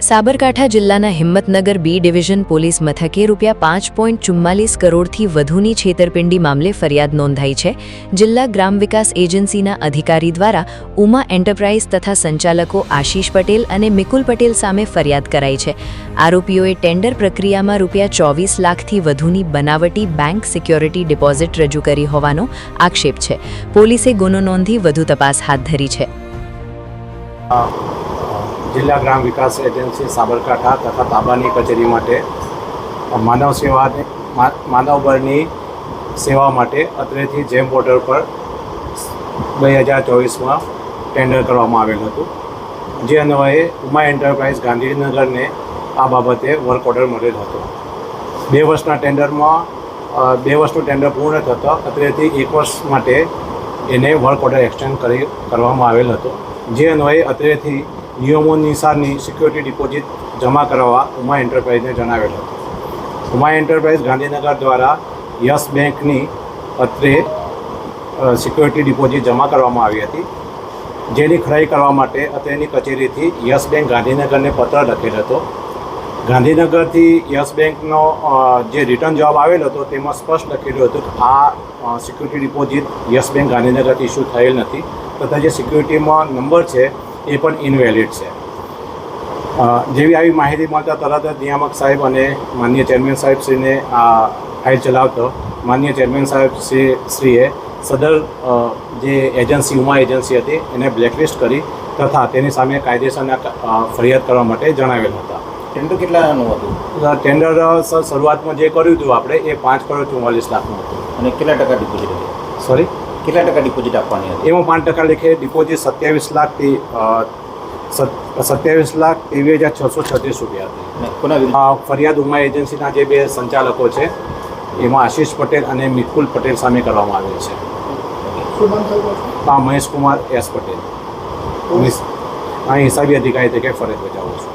સાબરકાંઠા જિલ્લાના Himmatnagar B division police મથકે ₹5.44 કરોડથી વધુની છેતરપિંડી મામલે ફરિયાદ નોંધાઈ છે। જિલ્લા ગ્રામ વિકાસ એજન્સીના અધિકારી દ્વારા ઉમા એન્ટરપ્રાઇઝ તથા સંચાલકો આશીષ પટેલ અને મિકુલ પટેલ સામે ફરિયાદ કરાઈ છે। આરોપીઓએ ટેન્ડર પ્રક્રિયામાં ₹24 લાખથી વધુની બનાવટી બેંક સિક્યોરિટી ડિપોઝિટ રજૂ કરી હોવાનો આક્ષેપ છે। પોલીસે ગુનો નોંધી વધુ તપાસ હાથ ધરી છે। જિલ્લા ગ્રામ વિકાસ એજન્સી સાબરકાંઠા તથા તાબાની કચેરી માટે માનવબળની સેવા માટે અત્રેથી જેમ પોર્ટલ પર 2024માં ટેન્ડર કરવામાં આવેલ હતું, જે અન્વયે ઉમા એન્ટરપ્રાઇઝ ગાંધીનગરને આ બાબતે વર્ક ઓર્ડર મળેલ હતો। 2 વર્ષના ટેન્ડરમાં 2 વર્ષનું ટેન્ડર પૂર્ણ થતાં અત્રેથી 1 વર્ષ માટે એને વર્ક ઓર્ડર એક્સટેન્ડ કરવામાં આવેલ હતો, જે અન્વયે અત્રેથી નિયમોનુસારની સિક્યોરિટી ડિપોઝિટ જમા કરાવવા ઉમા એન્ટરપ્રાઇઝને જણાવેલ હતું। ઉમા એન્ટરપ્રાઇઝ ગાંધીનગર દ્વારા યસ બેંકની અત્રે સિક્યોરિટી ડિપોઝિટ જમા કરવામાં આવી હતી, જેની ખરાઈ કરવા માટે અત્રેની કચેરીથી યસ બેંક ગાંધીનગરને પત્ર લખેલ હતો। ગાંધીનગરથી યસ બેંકનો જે રિટર્ન જવાબ આવેલો હતો તેમાં સ્પષ્ટ લખેલું હતું કે આ સિક્યોરિટી ડિપોઝિટ યસ બેંક ગાંધીનગરથી ઇસ્યુ થયેલ નથી તથા જે સિક્યોરિટીમાં નંબર છે એ પણ ઇનવેલિડ છે। જેવી આવી માહિતી મળતા તરત જ નિયામક સાહેબ અને માનનીય ચેરમેન સાહેબશ્રીને આ ફાઇલ ચલાવતો માનનીય ચેરમેન સાહેબશ્રીએ સદર જે એજન્સી ઉમા એજન્સી હતી એને બ્લેકલિસ્ટ કરી તથા તેની સામે કાયદેસરના ફરિયાદ કરવા માટે જણાવેલ હતા। ટેન્ડર કેટલાનું હતું? ટેન્ડર સર શરૂઆતમાં જે કર્યું હતું આપણે એ 5.44 લાખનું હતું। અને કેટલા ટકા ડિપોઝિટ હતી? સોરી, કેટલા ટકા ડિપોઝિટ આપવાની હતી? એમાં 5% લેખે ડિપોઝિટ 27,23,636 રૂપિયા હતી। કોના ફરિયાદ ઉમા એજન્સીના જે 2 સંચાલકો છે એમાં આશીષ પટેલ અને મિકુલ પટેલ સામે કરવામાં આવેલ છે। મહેશ કુમાર એસ પટેલ, અહીં હિસાબી અધિકારી તરીકે ફરજ બજાવું છું।